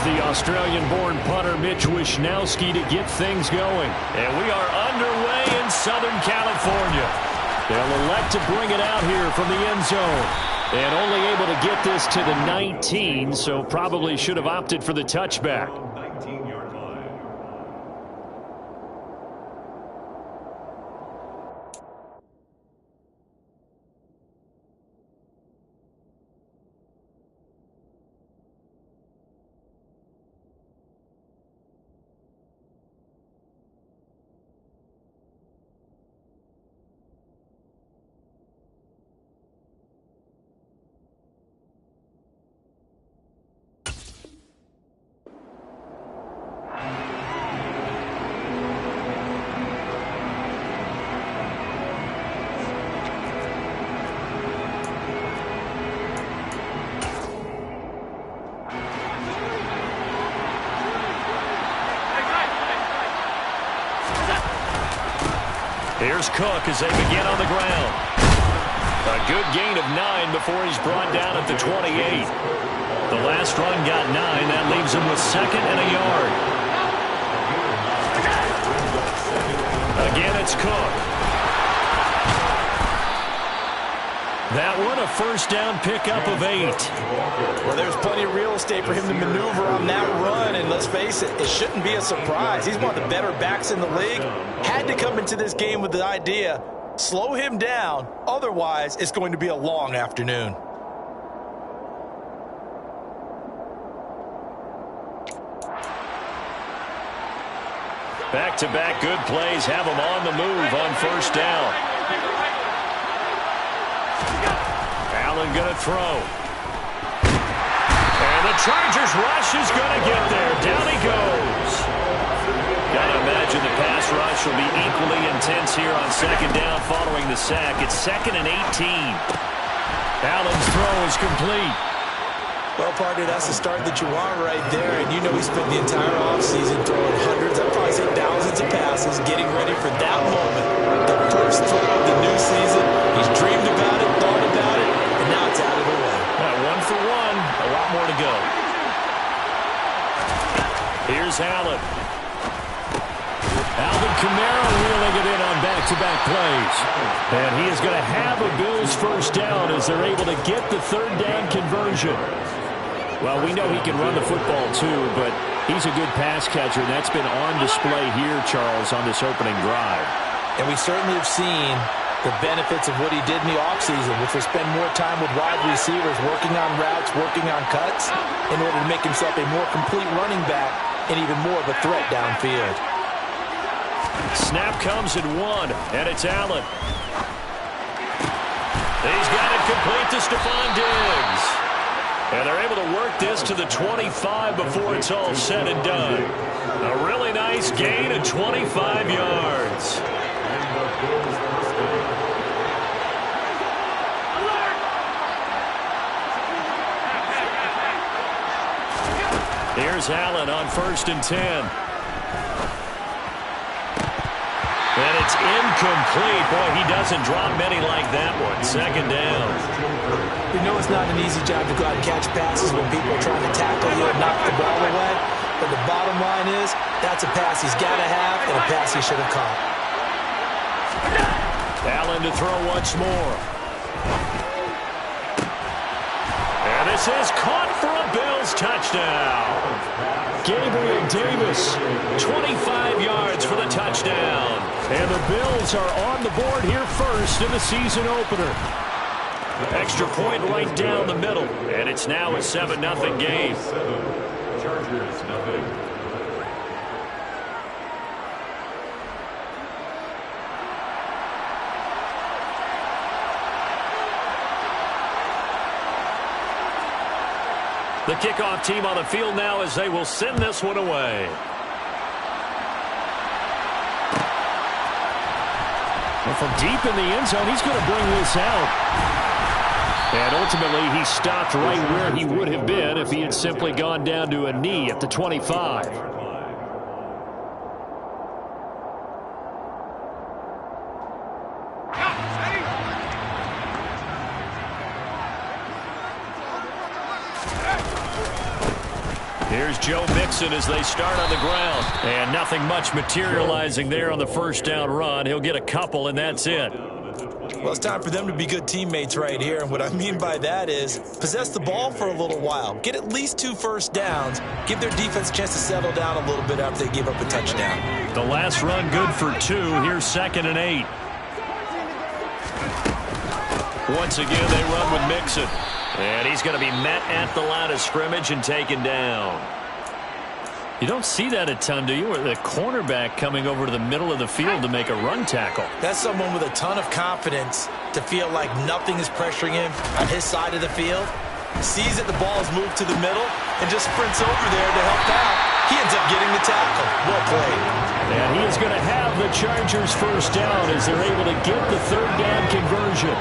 Here's the Australian-born punter Mitch Wishnowsky to get things going. And we are underway in Southern California. They'll elect to bring it out here from the end zone. And only able to get this to the 19, so probably should have opted for the touchback. Here's Cook as they begin on the ground. A good gain of 9 before he's brought down at the 28. The last run got 9. That leaves him with 2nd and a yard. Again, it's Cook. That one a first down pickup of 8. Well, there's plenty of real estate for him to maneuver on that run, and let's face it, it shouldn't be a surprise. He's one of the better backs in the league. Had to come into this game with the idea, slow him down, otherwise it's going to be a long afternoon. Back-to-back good plays have him on the move on first down. Allen going to throw. And the Chargers rush is going to get there. Down he goes. Got to imagine the pass rush will be equally intense here on second down following the sack. It's 2nd and 18. Allen's throw is complete. Well, partner, that's the start that you want right there. And you know he spent the entire offseason throwing hundreds, I'd probably say thousands of passes, getting ready for that moment. The first throw of the new season. He's dreamed about it, thought about it, and now it's out of the way. 1 for 1. A lot more to go. Here's Allen. Alvin Kamara wheeling it in on back-to-back plays. And he is going to have a Bills first down as they're able to get the third down conversion. Well, we know he can run the football too, but he's a good pass catcher, and that's been on display here, Charles, on this opening drive. And we certainly have seen the benefits of what he did in the offseason, which was spend more time with wide receivers, working on routes, working on cuts, in order to make himself a more complete running back and even more of a threat downfield. Snap comes in 1, and it's Allen. He's got it complete to Stephon Diggs. And they're able to work this to the 25 before it's all said and done. A really nice gain of 25 yards. Here's Allen on 1st and 10. And it's incomplete. Boy, he doesn't drop many like that one. 2nd down. We know it's not an easy job to go out and catch passes when people are trying to tackle you and knock the ball away. But the bottom line is, that's a pass he's got to have and a pass he should have caught. Allen to throw once more. And this is caught for a Bills touchdown. Gabriel Davis, 25 yards for the touchdown. And the Bills are on the board here first in the season opener. Extra point right down the middle. And it's now a 7-0 game. Chargers, nothing. The kickoff team on the field now as they will send this one away. Well, from deep in the end zone, he's going to bring this out. And ultimately, he stopped right where he would have been if he had simply gone down to a knee at the 25. Here's Joe Mixon as they start on the ground. And nothing much materializing there on the first down run. He'll get a couple, and that's it. Well, it's time for them to be good teammates right here. And what I mean by that is possess the ball for a little while. Get at least 2 first downs. Give their defense a chance to settle down a little bit after they give up a touchdown. The last run good for 2. Here's 2nd and 8. Once again, they run with Mixon. And he's going to be met at the line of scrimmage and taken down. You don't see that a ton, do you? Or the cornerback coming over to the middle of the field to make a run tackle. That's someone with a ton of confidence to feel like nothing is pressuring him on his side of the field. Sees that the ball is moved to the middle and just sprints over there to help out. He ends up getting the tackle. Well played. And he is going to have the Chargers first down as they're able to get the 3rd down conversion.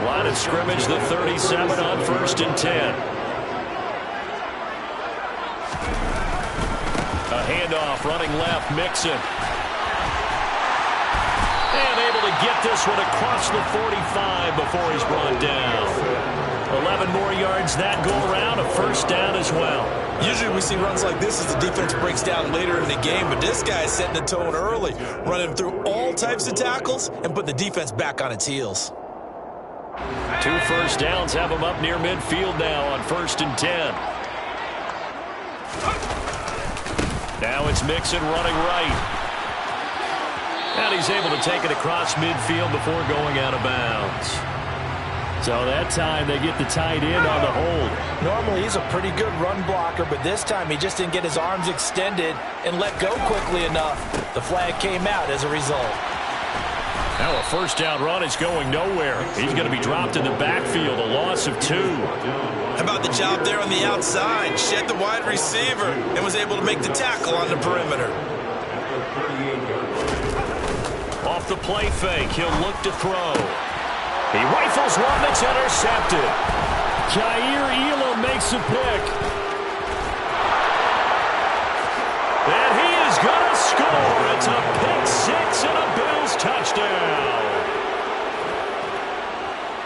Line of scrimmage, the 37 on 1st and 10. A handoff, running left, Mixon. And able to get this one across the 45 before he's brought down. 11 more yards that go around, a first down as well. Usually we see runs like this as the defense breaks down later in the game, but this guy is setting the tone early, running through all types of tackles and putting the defense back on its heels. 2 first downs have him up near midfield now on 1st and 10. Now it's Mixon running right. And he's able to take it across midfield before going out of bounds. So that time they get the tight end on the hold. Normally he's a pretty good run blocker, but this time he just didn't get his arms extended and let go quickly enough. The flag came out as a result. Now a first down run is going nowhere. He's going to be dropped in the backfield, a loss of 2. How about the job there on the outside? Shed the wide receiver and was able to make the tackle on the perimeter. Off the play fake, he'll look to throw. He rifles one that's intercepted. Jair Elam makes a pick. And he is going to score. It's a pick 6 and a Bills touchdown.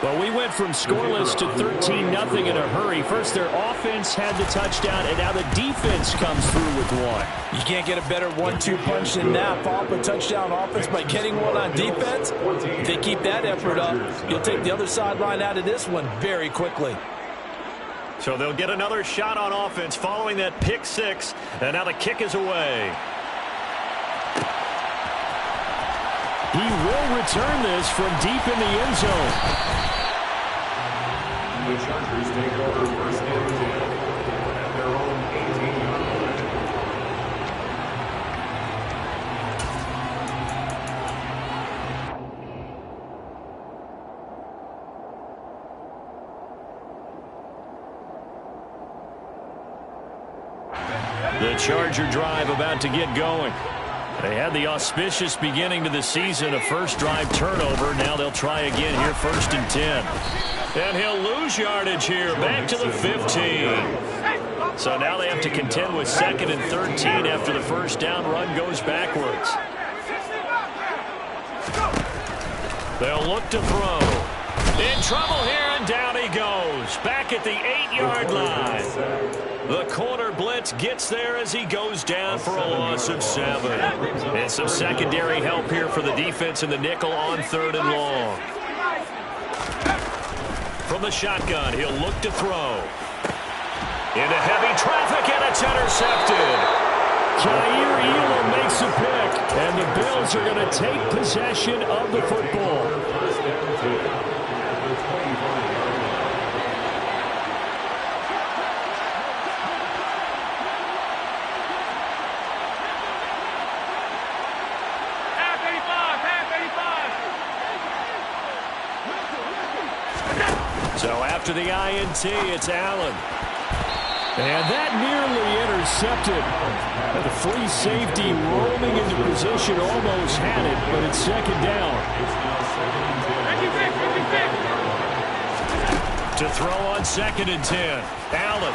Well, we went from scoreless to 13-0 in a hurry. First, their offense had the touchdown, and now the defense comes through with one. You can't get a better 1-2 punch than that. Follow up a touchdown offense by getting one on defense. If they keep that effort up, you'll take the other sideline out of this one very quickly. So they'll get another shot on offense following that pick 6, and now the kick is away. He will return this from deep in the end zone. The Chargers take over 1st and 10 at their own 18-yard line. The Charger drive about to get going. They had the auspicious beginning to the season, a first drive turnover. Now they'll try again here, 1st and 10. And he'll lose yardage here, back to the 15. So now they have to contend with 2nd and 13 after the first down run goes backwards. They'll look to throw. In trouble here, and down he goes. Back at the 8-yard line. The corner blitz gets there as he goes down for a loss of 7. And some secondary help here for the defense in the nickel on 3rd and long. From the shotgun, he'll look to throw. Into heavy traffic, and it's intercepted. Jair Elam makes a pick, and the Bills are going to take possession of the football. First down at the 25-yard line. So after the INT, it's Allen. And that nearly intercepted. The free safety roaming into position, almost had it, but it's 2nd down. To throw on 2nd and 10. Allen.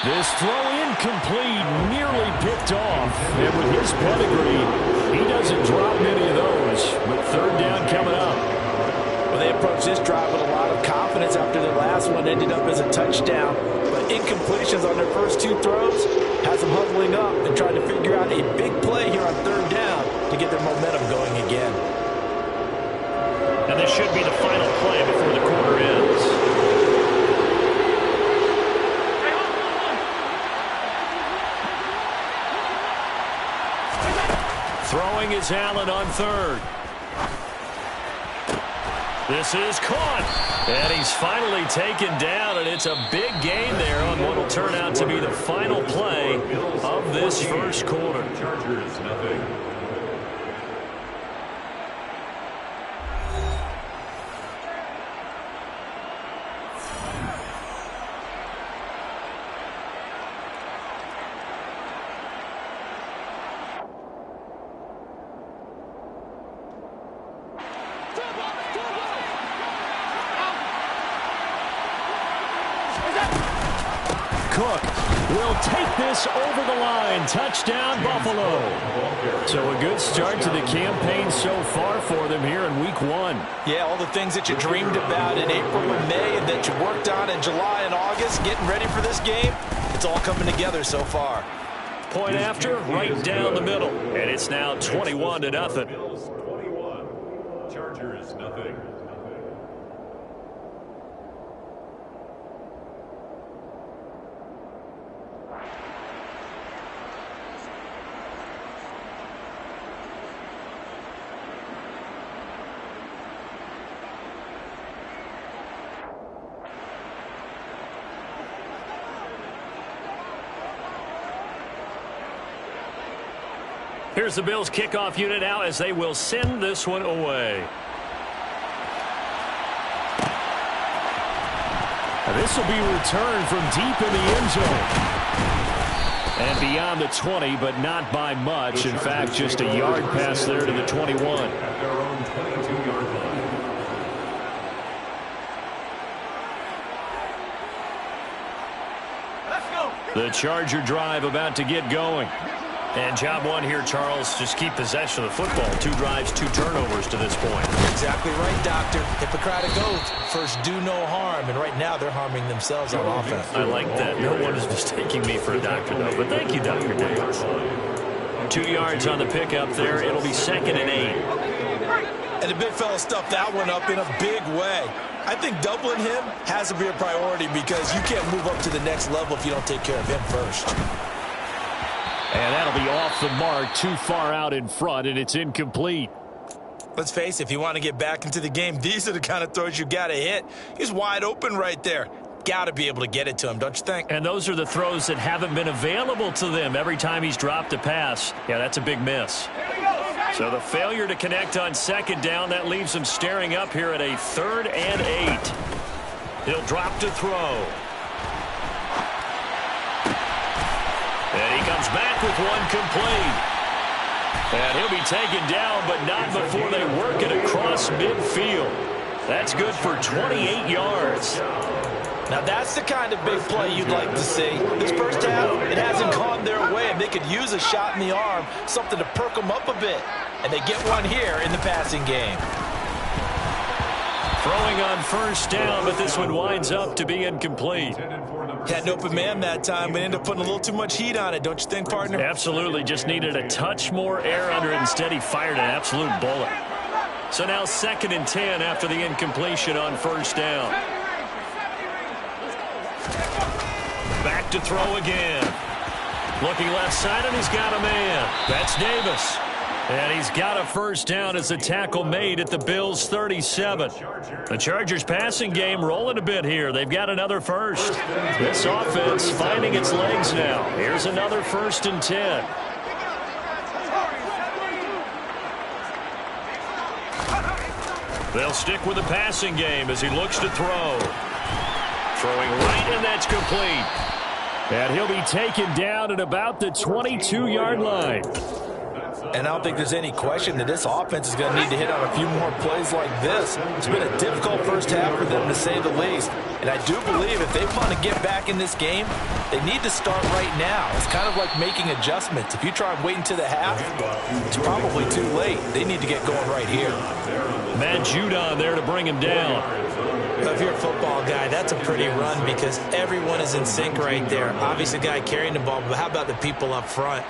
This throw incomplete, nearly picked off. And with his pedigree, he doesn't drop many of those. But 3rd down coming up. Well, they approached this drive with a lot of confidence after the last one ended up as a touchdown. But incompletions on their first 2 throws has them huddling up and trying to figure out a big play here on 3rd down to get their momentum going again. And this should be the final play before the quarter ends. Throwing is Allen on 3rd. This is caught. And he's finally taken down, and it's a big gain there on what will turn out to be the final play of this first quarter. Chargers, nothing. Cook will take this over the line. Touchdown, Buffalo. So a good start to the campaign so far for them here in week 1. Yeah, all the things that you dreamed about in April and May and that you worked on in July and August, getting ready for this game, it's all coming together so far. Point after, right down the middle. And it's now 21-0. Bills 21. Chargers, nothing. Here's the Bills kickoff unit now as they will send this one away. This will be returned from deep in the end zone. And beyond the 20, but not by much. In fact, just a yard pass there to the 21. At their own 22-yard line. The Charger drive about to get going. And job one here, Charles, just keep possession of the football. 2 drives, 2 turnovers to this point. Exactly right, Doctor. Hippocratic oath. First, do no harm. And right now, they're harming themselves on offense. I like that. No one is mistaking me for a doctor, though. But thank you, Dr. Davis. 2 yards on the pickup there. It'll be 2nd and 8. And the big fella stuffed that one up in a big way. I think doubling him has to be a priority because you can't move up to the next level if you don't take care of him first. And that'll be off the mark, too far out in front, and it's incomplete. Let's face it, if you want to get back into the game, these are the kind of throws you got to hit. He's wide open right there. Got to be able to get it to him, don't you think? And those are the throws that haven't been available to them every time he's dropped a pass. Yeah, that's a big miss. So the failure to connect on 2nd down, that leaves him staring up here at a 3rd and 8. He'll drop to throw. And he comes back with one complete. And he'll be taken down, but not before they work it across midfield. That's good for 28 yards. Now that's the kind of big play you'd like to see. This first half, it hasn't gone their way, and they could use a shot in the arm, something to perk them up a bit. And they get one here in the passing game. Throwing on 1st down, but this one winds up to be incomplete. Had an open man that time, but ended up putting a little too much heat on it, don't you think, partner? Absolutely. Just needed a touch more air under it. Instead, he fired an absolute bullet. So now 2nd and 10 after the incompletion on 1st down. Back to throw again. Looking left side, and he's got a man. That's Davis. And he's got a 1st down as the tackle made at the Bills' 37. The Chargers' passing game rolling a bit here. They've got another first. This offense finding its legs now. Here's another 1st and 10. They'll stick with the passing game as he looks to throw. Throwing right, and that's complete. And he'll be taken down at about the 22-yard line. And I don't think there's any question that this offense is going to need to hit on a few more plays like this. It's been a difficult first half for them, to say the least. And I do believe if they want to get back in this game, they need to start right now. It's kind of like making adjustments. If you try and wait until the half, it's probably too late. They need to get going right here. Matt Judon there to bring him down. Well, if you're a football guy, that's a pretty run because everyone is in sync right there. Obviously, the guy carrying the ball, but how about the people up front?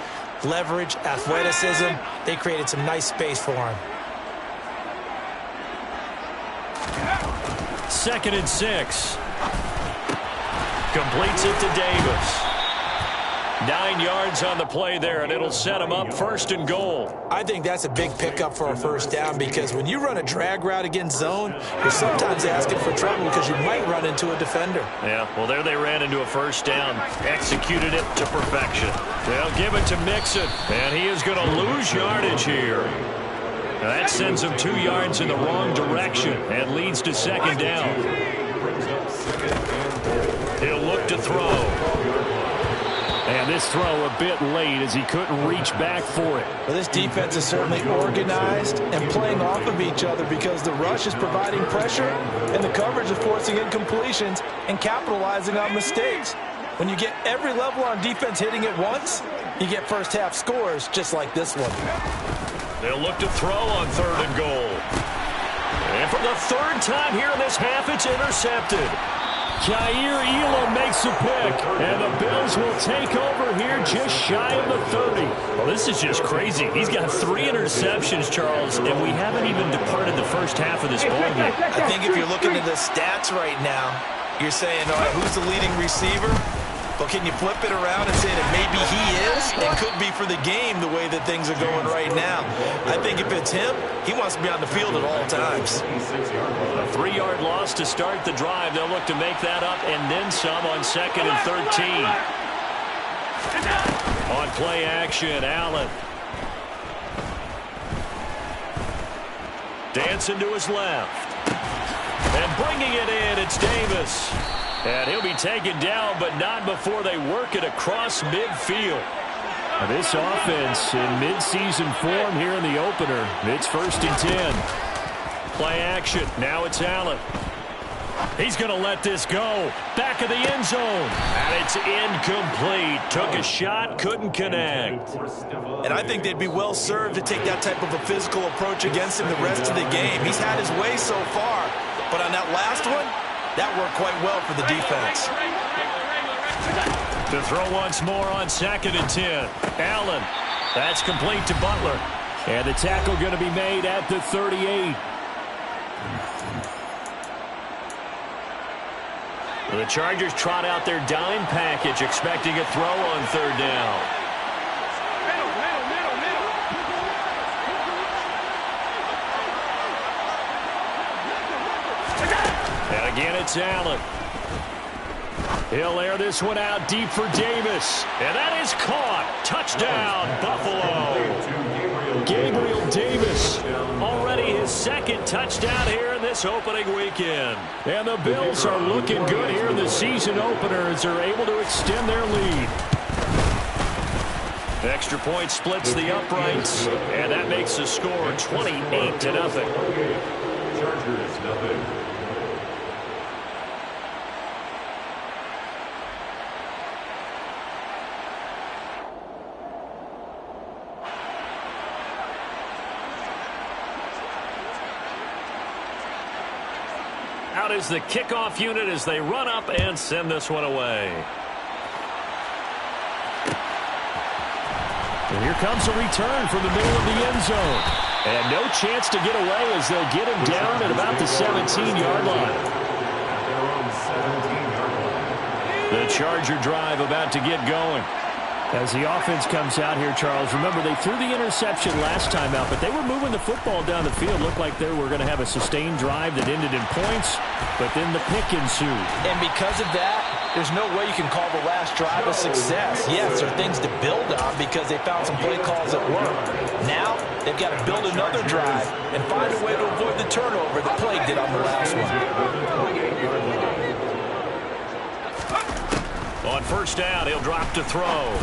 Leverage, athleticism, they created some nice space for him. 2nd and 6. Completes it to Davis. 9 yards on the play there, and it'll set him up 1st and goal. I think that's a big pickup for a 1st down because when you run a drag route against zone, you're sometimes asking for trouble because you might run into a defender. Yeah, well, there they ran into a 1st down. Executed it to perfection. They'll give it to Mixon, and he is going to lose yardage here. Now that sends him 2 yards in the wrong direction and leads to 2nd down. He'll look to throw. And this throw a bit late as he couldn't reach back for it. Well, this defense is certainly organized and playing off of each other because the rush is providing pressure and the coverage is forcing incompletions and capitalizing on mistakes. When you get every level on defense hitting at once, you get first half scores just like this one. They'll look to throw on 3rd and goal. And for the 3rd time here in this half, it's intercepted. Jair Elam makes a pick, and the Bills will take over here just shy of the 30. Well, this is just crazy. He's got 3 interceptions, Charles, and we haven't even departed the first half of this ballgame. I think if you're looking at the stats right now, you're saying, all right, who's the leading receiver? But can you flip it around and say that maybe he is and could be for the game the way that things are going right now? I think if it's him, he wants to be on the field at all times. A 3-yard loss to start the drive. They'll look to make that up and then some on 2nd and 13. On play action, Allen. Dancing to his left. And bringing it in, it's Davis. And he'll be taken down, but not before they work it across midfield. Now this offense in mid-season form here in the opener. It's 1st and 10. Play action. Now it's Allen. He's going to let this go. Back of the end zone. And it's incomplete. Took a shot, couldn't connect. And I think they'd be well served to take that type of a physical approach against him the rest of the game. He's had his way so far, but on that last one, that worked quite well for the defense. To throw once more on 2nd and 10. Allen. That's complete to Butler. And the tackle going to be made at the 38. The Chargers trot out their dime package, expecting a throw on 3rd down. And again, it's Allen. He'll air this one out deep for Davis. And that is caught. Touchdown, Buffalo. Gabriel Davis, already his 2nd touchdown here in this opening weekend. And the Bills are looking good here in the season opener as they're able to extend their lead. Extra point splits the uprights, and that makes the score 28-0. Chargers, nothing. Out is the kickoff unit as they run up and send this one away. And here comes a return from the middle of the end zone. And no chance to get away as they'll get him down at about the 17-yard line. The Charger drive about to get going. As the offense comes out here, Charles, remember they threw the interception last time out, but they were moving the football down the field. Looked like they were going to have a sustained drive that ended in points, but then the pick ensued. And because of that, there's no way you can call the last drive a success. Yes, there are things to build on because they found some play calls that work. Now, they've got to build another drive and find a way to avoid the turnover that plagued it on the last one. On 1st down, he'll drop to throw.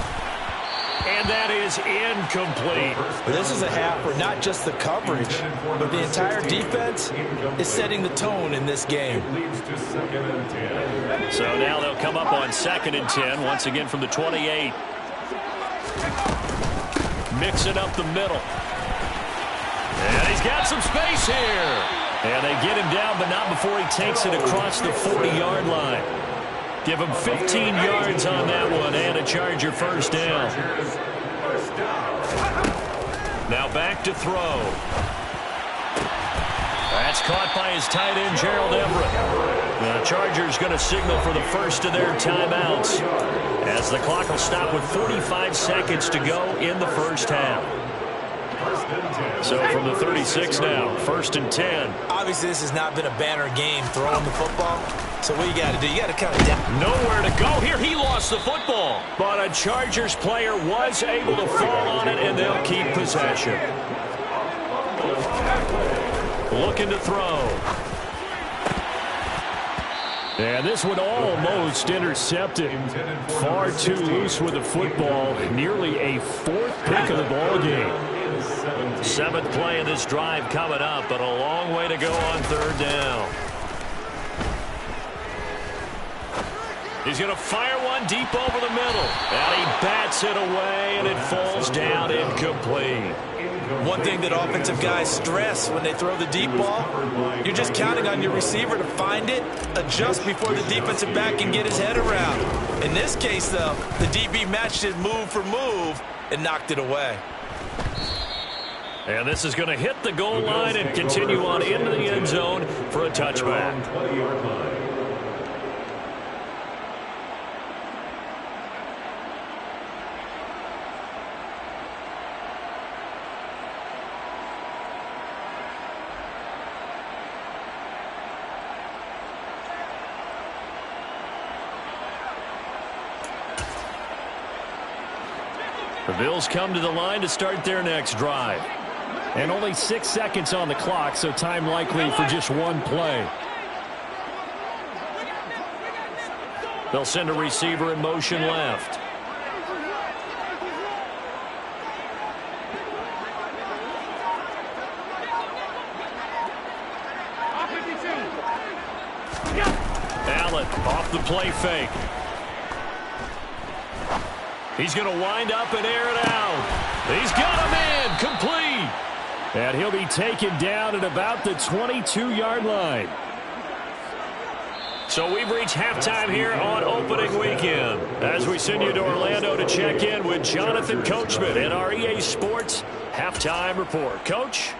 And that is incomplete. This is a half where not just the coverage, but the entire defense is setting the tone in this game. So now they'll come up on 2nd and 10, once again from the 28. Mix it up the middle. And he's got some space here. And they get him down, but not before he takes it across the 40-yard line. Give him 15 yards on that one and a Charger first down. Now back to throw. That's caught by his tight end, Gerald Everett. The Chargers going to signal for the first of their timeouts as the clock will stop with 45 seconds to go in the first half. So from the 36 now, 1st and 10. Obviously, this has not been a banner game throwing the football. So what you got to do, you got to kind of down. Nowhere to go here. He lost the football. But a Chargers player was able to fall on it, and they'll keep possession. Looking to throw. And this one almost intercepted. Far too loose with the football. Nearly a 4th pick of the ball game. 7th play of this drive coming up, but a long way to go on 3rd down. He's going to fire one deep over the middle. And he bats it away, and it falls down incomplete. One thing that offensive guys stress when they throw the deep ball, you're just counting on your receiver to find it, adjust before the defensive back can get his head around. In this case, though, the DB matched it move for move and knocked it away. And this is going to hit the goal line and continue on into the end zone for a touchback. The Bills come to the line to start their next drive. And only 6 seconds on the clock, so time likely for just one play. They'll send a receiver in motion left. Allen off the play fake. He's going to wind up and air it out. He's got him in, complete. And he'll be taken down at about the 22-yard line. So we've reached halftime here on opening weekend as we send you to Orlando to check in with Jonathan Coachman and our EA Sports Halftime Report. Coach?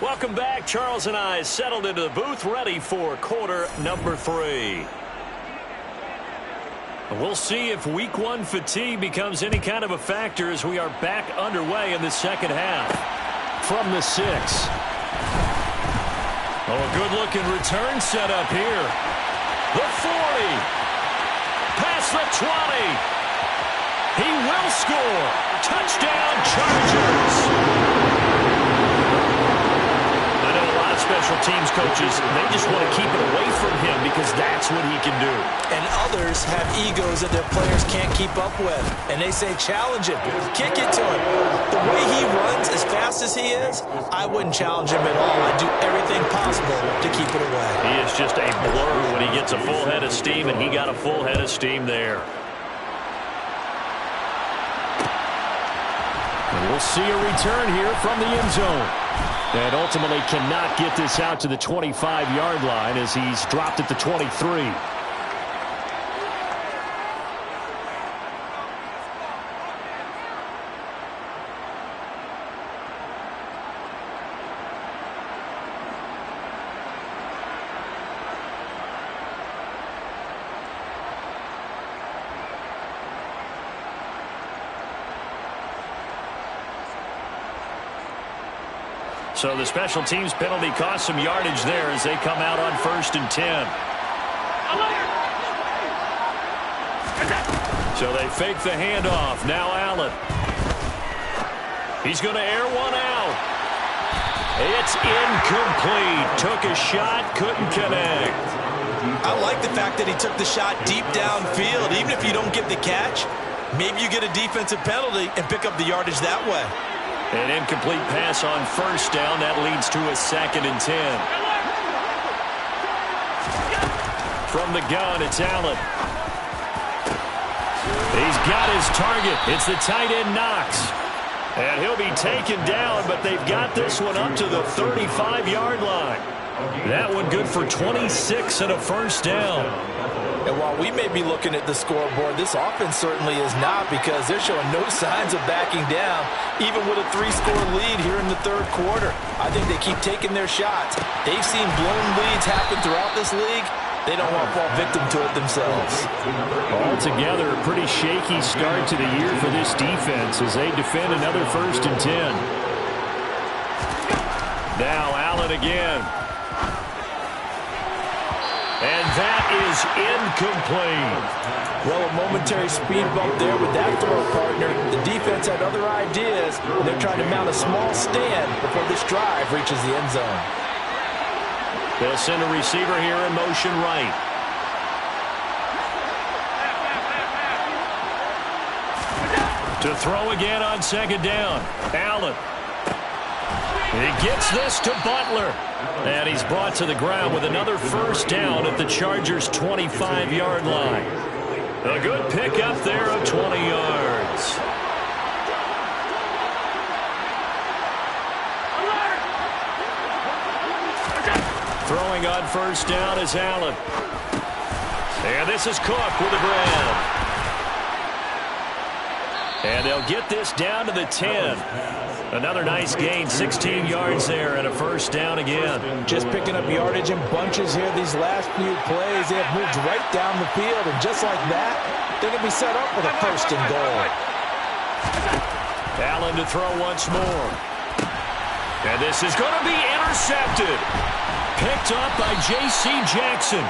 Welcome back. Charles and I settled into the booth, ready for quarter number 3. We'll see if week 1 fatigue becomes any kind of a factor as we are back underway in the second half. From the 6. Oh, a good-looking return set up here. The 40. Past the 20. He will score. Touchdown, Chargers. Special teams coaches, they just want to keep it away from him because that's what he can do. And others have egos that their players can't keep up with. And they say, challenge him, kick it to him. The way he runs as fast as he is, I wouldn't challenge him at all. I'd do everything possible to keep it away. He is just a blur when he gets a full head of steam, and he got a full head of steam there. And we'll see a return here from the end zone. And ultimately cannot get this out to the 25-yard line as he's dropped at the 23. So the special teams penalty cost some yardage there as they come out on 1st and 10. So they fake the handoff. Now Allen. He's going to air one out. It's incomplete. Took a shot, couldn't connect. I like the fact that he took the shot deep downfield. Even if you don't get the catch, maybe you get a defensive penalty and pick up the yardage that way. An incomplete pass on 1st down. That leads to a 2nd and 10. From the gun, it's Allen. He's got his target. It's the tight end, Knox. And he'll be taken down, but they've got this one up to the 35-yard line. That one good for 26 and a first down. And while we may be looking at the scoreboard, this offense certainly is not, because they're showing no signs of backing down, even with a 3-score lead here in the third quarter. I think they keep taking their shots. They've seen blown leads happen throughout this league. They don't want to fall victim to it themselves. Altogether, a pretty shaky start to the year for this defense as they defend another 1st and 10. Now Allen again. And that is incomplete. Well, a momentary speed bump there with that throw, partner. The defense had other ideas, and they're trying to mount a small stand before this drive reaches the end zone. They'll send a receiver here in motion right. To throw again on 2nd down. Allen. He gets this to Butler. And he's brought to the ground with another first down at the Chargers' 25-yard line. A good pickup there of 20 yards. Throwing on first down is Allen. And this is Cook with a grab. And they'll get this down to the 10. Another nice gain, 16 yards there, and a first down again. Just picking up yardage in bunches here these last few plays. They have moved right down the field, and just like that, they're going to be set up with a 1st and goal. Allen to throw once more. And this is going to be intercepted. Picked up by J.C. Jackson.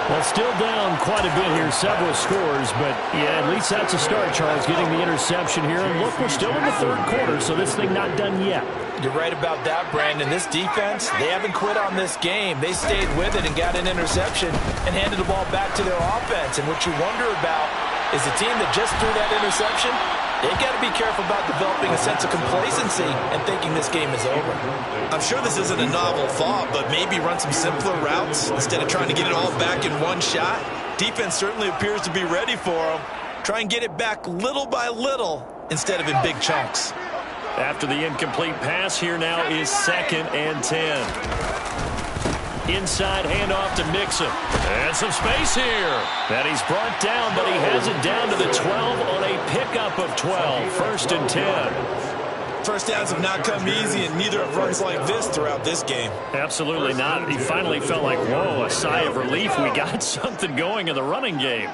Well, still down quite a bit here, several scores, but yeah, at least that's a start, Charles, getting the interception here. And look, we're still in the third quarter, so this thing not done yet. You're right about that, Brandon. This defense, they haven't quit on this game. They stayed with it and got an interception and handed the ball back to their offense. And what you wonder about is the team that just threw that interception, they've got to be careful about developing a sense of complacency and thinking this game is over. I'm sure this isn't a novel thought, but maybe run some simpler routes instead of trying to get it all back in one shot. Defense certainly appears to be ready for them. Try and get it back little by little instead of in big chunks. After the incomplete pass, here now is 2nd and 10. Inside handoff to Mixon. And some space here. And he's brought down, but he has it down to the 12 on a pickup of 12. 1st and 10. First downs have not come easy, and neither have runs like this throughout this game. Absolutely not. He finally felt like, whoa, a sigh of relief. We got something going in the running game.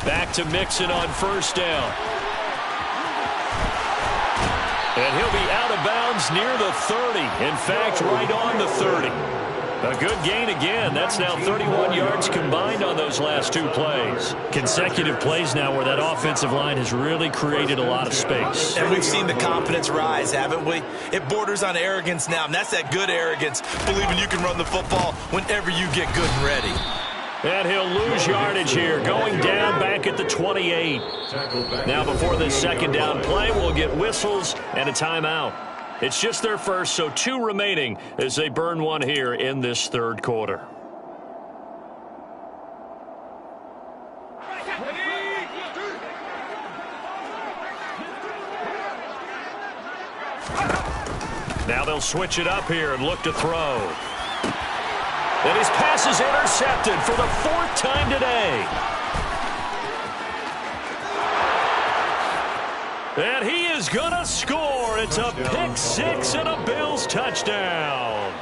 Back to Mixon on 1st down. And he'll be out of bounds near the 30. In fact, right on the 30. A good gain again. That's now 31 yards combined on those last 2 plays. Consecutive plays now where that offensive line has really created a lot of space. And we've seen the confidence rise, haven't we? It borders on arrogance now, and that's that good arrogance, believing you can run the football whenever you get good and ready. And he'll lose yardage here, going down back at the 28. Now before this 2nd down play, we'll get whistles and a timeout. It's just their first, so 2 remaining as they burn one here in this third quarter. Now they'll switch it up here and look to throw. And his pass is intercepted for the 4th time today. And he is going to score. It's a pick 6 and a Bills touchdown.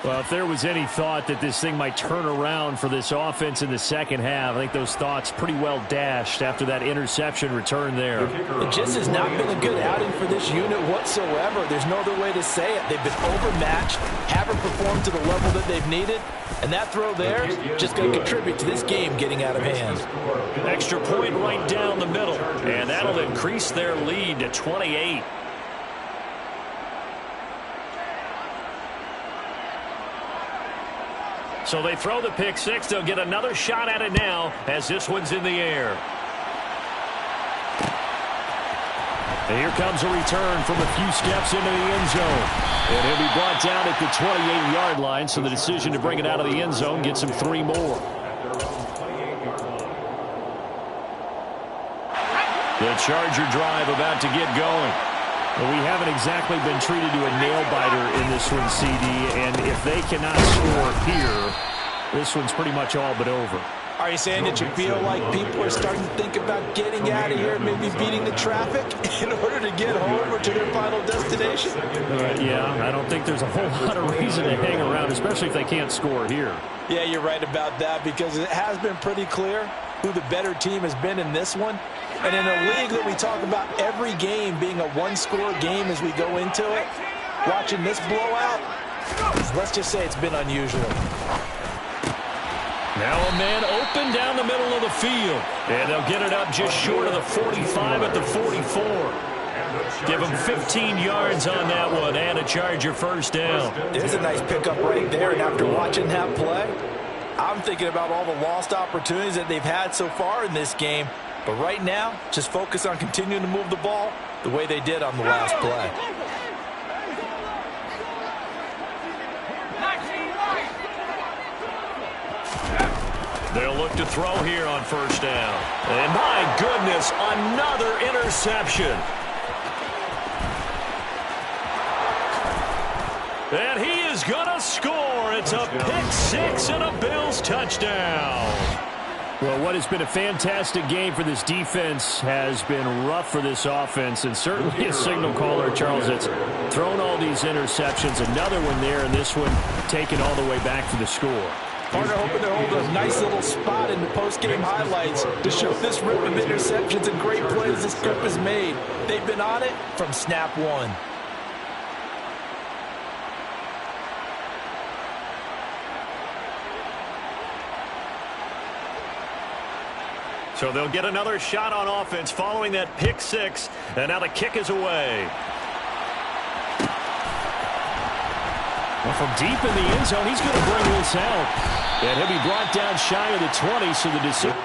Well, if there was any thought that this thing might turn around for this offense in the second half, I think those thoughts pretty well dashed after that interception return there. It just has not been a good outing for this unit whatsoever. There's no other way to say it. They've been overmatched, haven't performed to the level that they've needed, and that throw there just going to contribute to this game getting out of hand. Extra point right down the middle, and that'll increase their lead to 28. So they throw the pick 6. They'll get another shot at it now as this one's in the air. And here comes a return from a few steps into the end zone. And he'll be brought down at the 28-yard line, so the decision to bring it out of the end zone gets him 3 more. The Charger drive about to get going. Well, we haven't exactly been treated to a nail-biter in this one, CD, and if they cannot score here, this one's pretty much all but over. Are you saying that you feel like people are starting to think about getting out of here, maybe beating the traffic in order to get home or to their final destination? Yeah, I don't think there's a whole lot of reason to hang around, especially if they can't score here. Yeah, you're right about that, because it has been pretty clear who the better team has been in this one. And in a league that we talk about every game being a one-score game as we go into it, watching this blowout, let's just say it's been unusual. Now a man open down the middle of the field. And they'll get it up just short of the 45 at the 44. Give them 15 yards on that one and a Charger first down. There's a nice pickup right there, and after watching that play, I'm thinking about all the lost opportunities that they've had so far in this game. But right now, just focus on continuing to move the ball the way they did on the last play. They'll look to throw here on first down. And my goodness, another interception. And he is going to score. It's a pick six and a Bills touchdown. Well, what has been a fantastic game for this defense has been rough for this offense, and certainly a signal caller, Charles, that's thrown all these interceptions. Another one there, and this one taken all the way back for the score. Partner hoping to hold a nice little spot in the post-game highlights to show this rip of interceptions and great plays this group has made. They've been on it from snap one. So they'll get another shot on offense following that pick six. And now the kick is away. Well, from deep in the end zone, he's going to bring this out. And he'll be brought down shy of the 20, so the decision.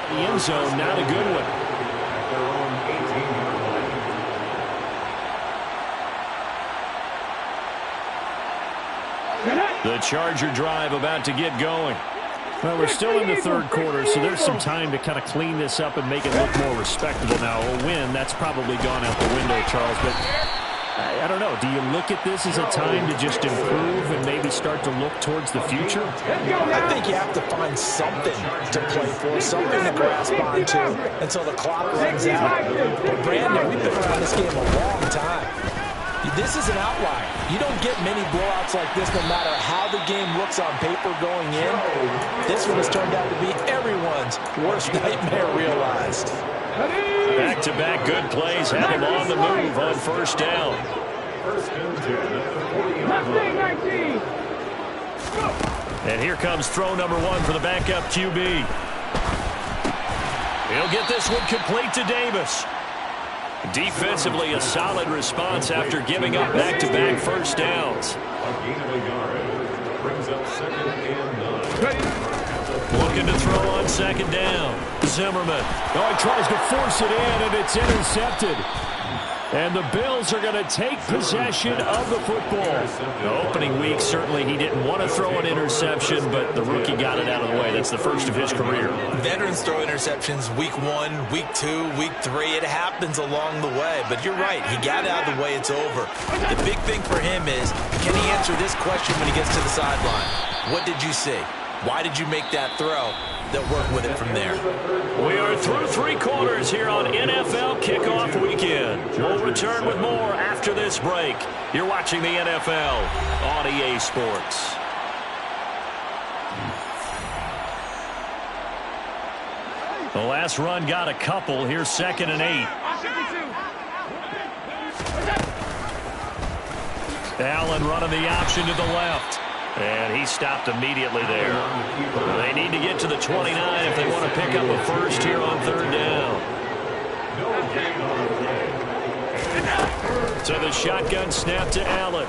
The end zone, not a good one. Their own 18-yard line. The Charger drive about to get going. Well, we're still in the third quarter, so there's some time to kind of clean this up and make it look more respectable. Now, a win, that's probably gone out the window, Charles, but I don't know. Do you look at this as a time to just improve and maybe start to look towards the future? I think you have to find something to play for, something to grasp onto until the clock runs out. But, Brandon, we've been around this game a long time. This is an outlier. You don't get many blowouts like this no matter how the game looks on paper going in. This one has turned out to be everyone's worst nightmare realized. Back-to-back good plays have him on the move on first down. First and 10 at the 40-yard line. And here comes throw number one for the backup QB. He'll get this one complete to Davis. Defensively, a solid response after giving up back-to-back first downs. A gain of a yard brings up 2nd and 9. Looking to throw on second down. Zimmerman. Oh, he tries to force it in, and it's intercepted. And the Bills are going to take possession of the football. The opening week, certainly he didn't want to throw an interception, but the rookie got it out of the way. That's the first of his career. Veterans throw interceptions week 1, week 2, week 3. It happens along the way. But you're right. He got it out of the way. It's over. The big thing for him is, can he answer this question when he gets to the sideline? What did you see? Why did you make that throw? They'll work with it from there. We are through three quarters here on NFL Kickoff Weekend. We'll return with more after this break. You're watching the NFL on EA Sports. The last run got a couple. Here's 2nd and 8. Allen running the option to the left. And he stopped immediately there. They need to get to the 29 if they want to pick up a first here on 3rd down. So the shotgun snap to Allen.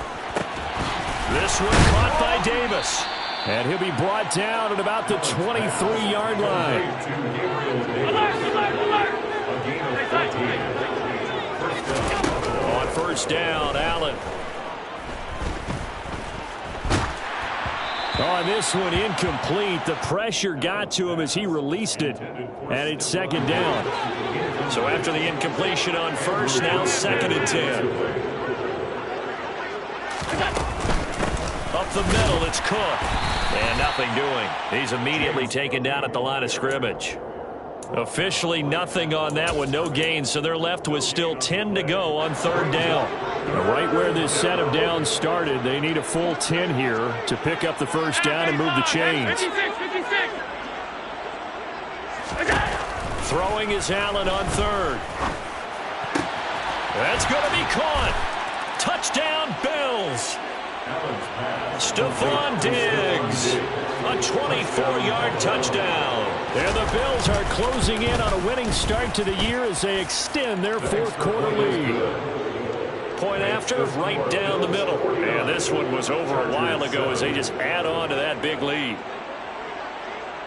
This one caught by Davis. And he'll be brought down at about the 23-yard line. gain of 14. First down. On first down, Allen. On this one, incomplete. The pressure got to him as he released it. And it's second down. So after the incompletion on first, now 2nd and 10. Up the middle, it's Cook. And nothing doing. He's immediately taken down at the line of scrimmage. Officially nothing on that one, no gain, so they're left with still 10 to go on 3rd down. Right where this set of downs started, they need a full 10 here to pick up the first down and move the chains. 56. Throwing is Allen on 3rd. That's going to be caught. Touchdown, Bills. Stephon Diggs, a 24-yard touchdown. And the Bills are closing in on a winning start to the year as they extend their 4th quarter lead. Point after, right down the middle. And this one was over a while ago as they just add on to that big lead.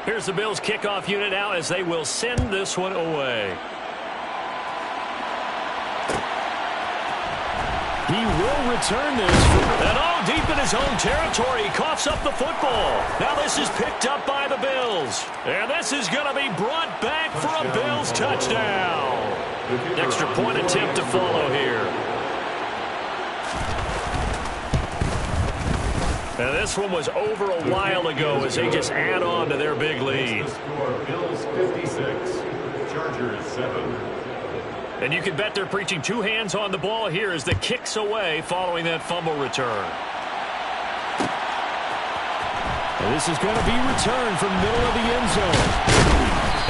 Here's the Bills kickoff unit now as they will send this one away. He will return this. And deep in his own territory. He coughs up the football. Now this is picked up by the Bills. And this is going to be brought back for a Bills touchdown. Extra point attempt to follow here. And this one was over a while ago as they just add on to their big lead. Bills 56, Chargers 7. And you can bet they're preaching 2 hands on the ball here as the kick's away following that fumble return. And this is going to be returned from middle of the end zone.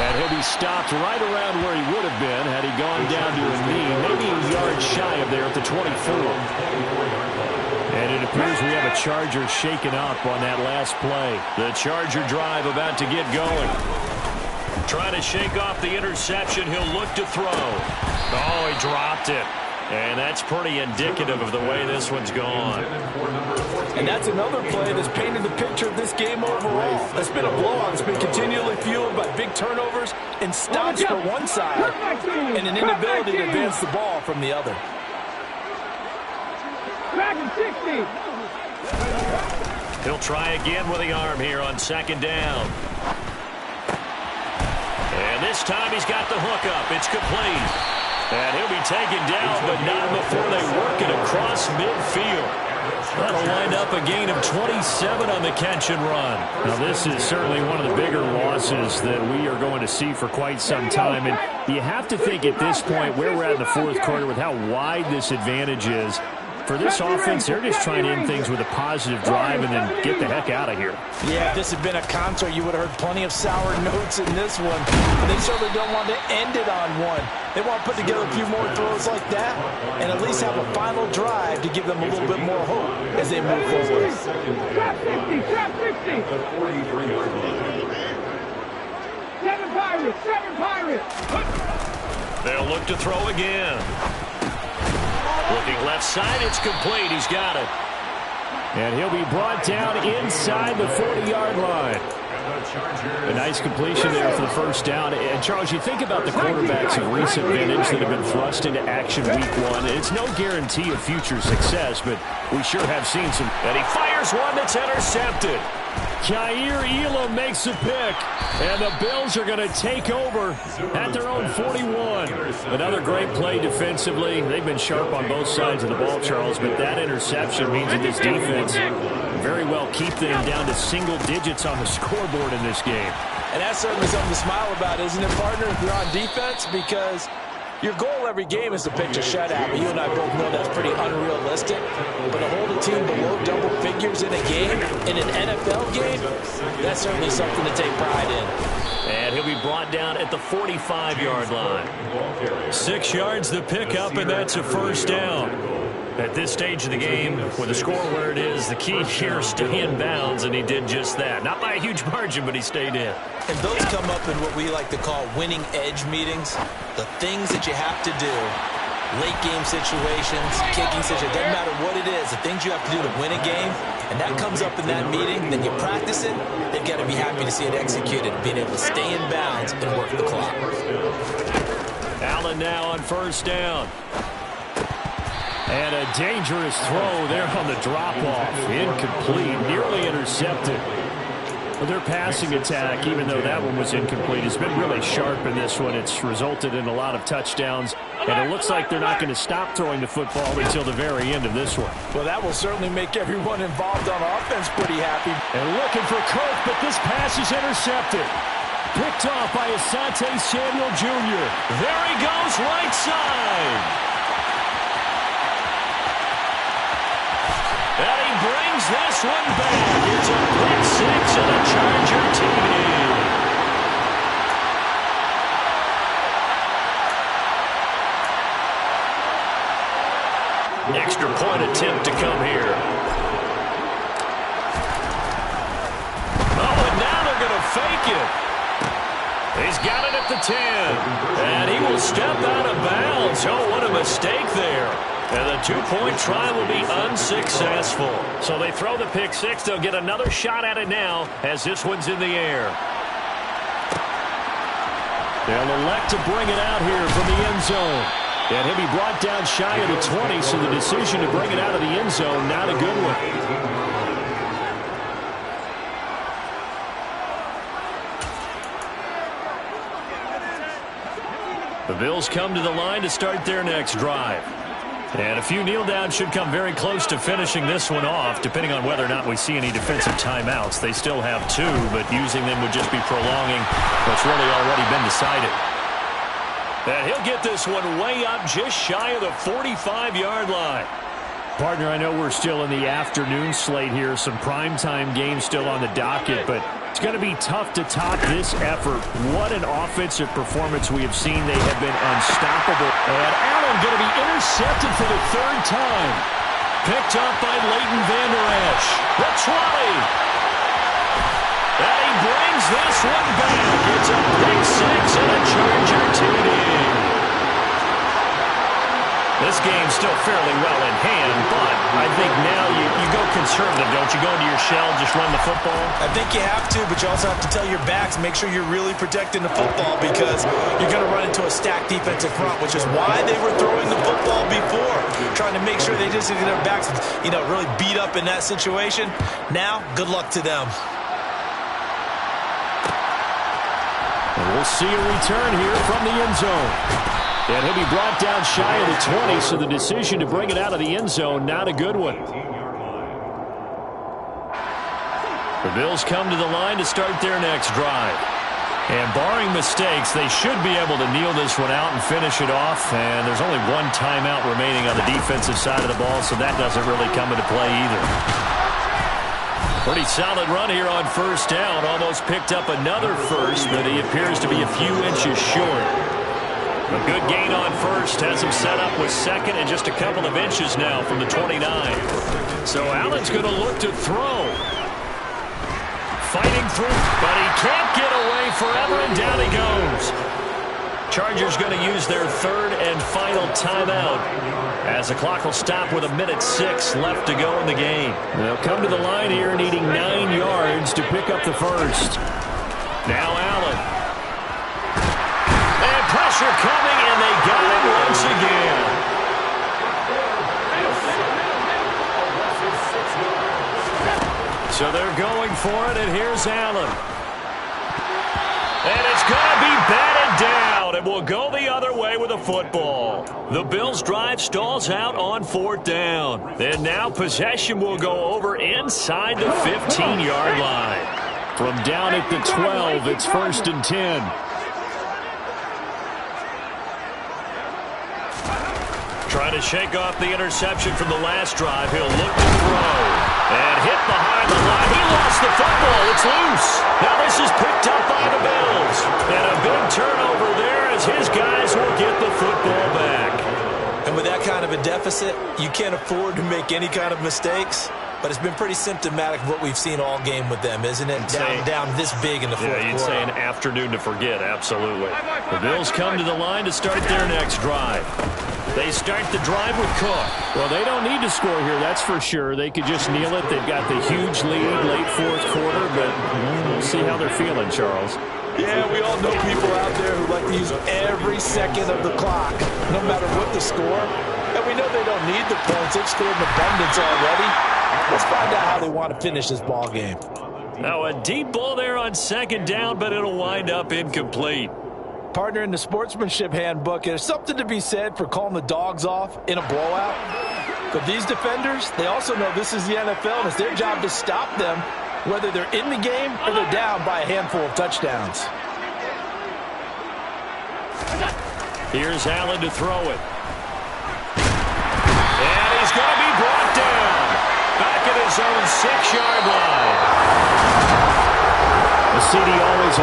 And he'll be stopped right around where he would have been had he gone down to a knee, maybe a yard shy of there at the 24. And it appears we have a Charger shaken up on that last play. The Charger drive about to get going. Trying to shake off the interception. He'll look to throw. Oh, he dropped it. And that's pretty indicative of the way this one's gone. And that's another play that's painted the picture of this game overall. It's been a blowout. It's been continually fueled by big turnovers and stops for one side and an inability to advance the ball from the other. Back in 60. He'll try again with the arm here on 2nd down. And this time he's got the hook up. It's complete. And he'll be taken down, but not before they work it across midfield. That'll wind up a gain of 27 on the catch and run. Now, this is certainly one of the bigger losses that we are going to see for quite some time. And you have to think at this point where we're at in the 4th quarter with how wide this advantage is. For this offense, they're just trying to end things with a positive drive and then get the heck out of here. Yeah, if this had been a concert, you would have heard plenty of sour notes in this one. But they certainly don't want to end it on one. They want to put together a few more throws like that and at least have a final drive to give them a little bit more hope as they move forward. Trap 60, trap 60. 43-yard line. 7 Pirates, 7 Pirates. They'll look to throw again. Looking left side, it's complete. He's got it. And he'll be brought down inside the 40-yard line. A nice completion there for the first down. And, Charles, you think about the quarterbacks of recent vintage that have been thrust into action week 1. It's no guarantee of future success, but we sure have seen some. And he fires one that's intercepted. Kaiir Elam makes a pick, and the Bills are going to take over at their own 41. Another great play defensively. They've been sharp on both sides of the ball, Charles, but that interception means that this defense very well keep them down to single digits on the scoreboard in this game. And that's certainly something to smile about, isn't it, partner, if you're on defense? Because your goal every game is to pitch a shutout. But you and I both know that's pretty unrealistic. But to hold a team below double figures in a game, in an NFL game, that's certainly something to take pride in. And he'll be brought down at the 45-yard line. 6 yards the pickup, and that's a first down. At this stage of the game, with the score where it is, the key here is stay in bounds, and he did just that. Not by a huge margin, but he stayed in. And those come up in what we like to call winning edge meetings. The things that you have to do, late game situations, kicking situations, doesn't matter what it is, the things you have to do to win a game, and that comes up in that meeting, then you practice it, they've got to be happy to see it executed, being able to stay in bounds and work the clock. Allen now on first down. And a dangerous throw there on the drop-off. Incomplete, nearly intercepted. Well, their passing attack, even though that one was incomplete, has been really sharp in this one. It's resulted in a lot of touchdowns, and it looks like they're not going to stop throwing the football until the very end of this one. Well, that will certainly make everyone involved on offense pretty happy. And looking for Kirk, but this pass is intercepted. Picked off by Asante Samuel Jr. There he goes, right side. And he brings this one back. It's a pick six and a Charger TD. Extra point attempt to come here. Oh, and now they're going to fake it. He's got it at the 10. And he will step out of bounds. Oh, what a mistake there. And the two-point try will be unsuccessful. So they throw the pick six. They'll get another shot at it now as this one's in the air. They'll elect to bring it out here from the end zone. And he'll be brought down shy of the 20, so the decision to bring it out of the end zone, not a good one. The Bills come to the line to start their next drive. And a few kneel downs should come very close to finishing this one off, depending on whether or not we see any defensive timeouts. They still have two, but using them would just be prolonging what's really already been decided. And he'll get this one way up just shy of the 45-yard line. Partner, I know we're still in the afternoon slate here. Some primetime games still on the docket, but it's going to be tough to top this effort. What an offensive performance we have seen. They have been unstoppable. And Allen going to be intercepted for the third time. Picked up by Leighton Vander Esch. The 20. And he brings this one back. It's a pick six and a Charger TD. This game's still fairly well in hand, but I think now you go conservative, don't you? Go into your shell, just run the football? I think you have to, but you also have to tell your backs, make sure you're really protecting the football because you're going to run into a stacked defensive front, which is why they were throwing the football before, trying to make sure they just get their backs, really beat up in that situation. Now, good luck to them. And we'll see a return here from the end zone. And he'll be brought down shy of the 20, so the decision to bring it out of the end zone, not a good one. The Bills come to the line to start their next drive. And barring mistakes, they should be able to kneel this one out and finish it off. And there's only one timeout remaining on the defensive side of the ball, so that doesn't really come into play either. Pretty solid run here on first down. Almost picked up another first, but he appears to be a few inches short. A good gain on first has him set up with second and just a couple of inches now from the 29. So Allen's going to look to throw. Fighting through, but he can't get away forever, and down he goes. Chargers going to use their third and final timeout as the clock will stop with 1:06 left to go in the game. They'll come to the line here needing 9 yards to pick up the first. Now Allen. Pressure coming, and they got him once again. So they're going for it, and here's Allen. And it's going to be batted down, and will go the other way with the football. The Bills' drive stalls out on fourth down. And now possession will go over inside the 15-yard line. From down at the 12, it's 1st and 10. Trying to shake off the interception from the last drive. He'll look to throw. And hit behind the line. He lost the football. It's loose. Now this is picked up by the Bills. And a big turnover there as his guys will get the football back. And with that kind of a deficit, you can't afford to make any kind of mistakes. But it's been pretty symptomatic of what we've seen all game with them, isn't it? Down this big in the fourth quarter. Yeah, you'd say an afternoon to forget, absolutely. The Bills come to the line to start their next drive. They start the drive with Cook. Well, they don't need to score here, that's for sure. They could just kneel it. They've got the huge lead late fourth quarter, but we'll see how they're feeling, Charles. Yeah, we all know people out there who like to use every second of the clock, no matter what the score. And we know they don't need the points. They've scored in abundance already. Let's find out how they want to finish this ball game. Now a deep ball there on second down, but it'll wind up incomplete. Partner, in the sportsmanship handbook, there's something to be said for calling the dogs off in a blowout. But these defenders, they also know this is the NFL, and it's their job to stop them, whether they're in the game or they're down by a handful of touchdowns. Here's Allen to throw it. And he's going to be brought down. Back at his own 6-yard line. The CD always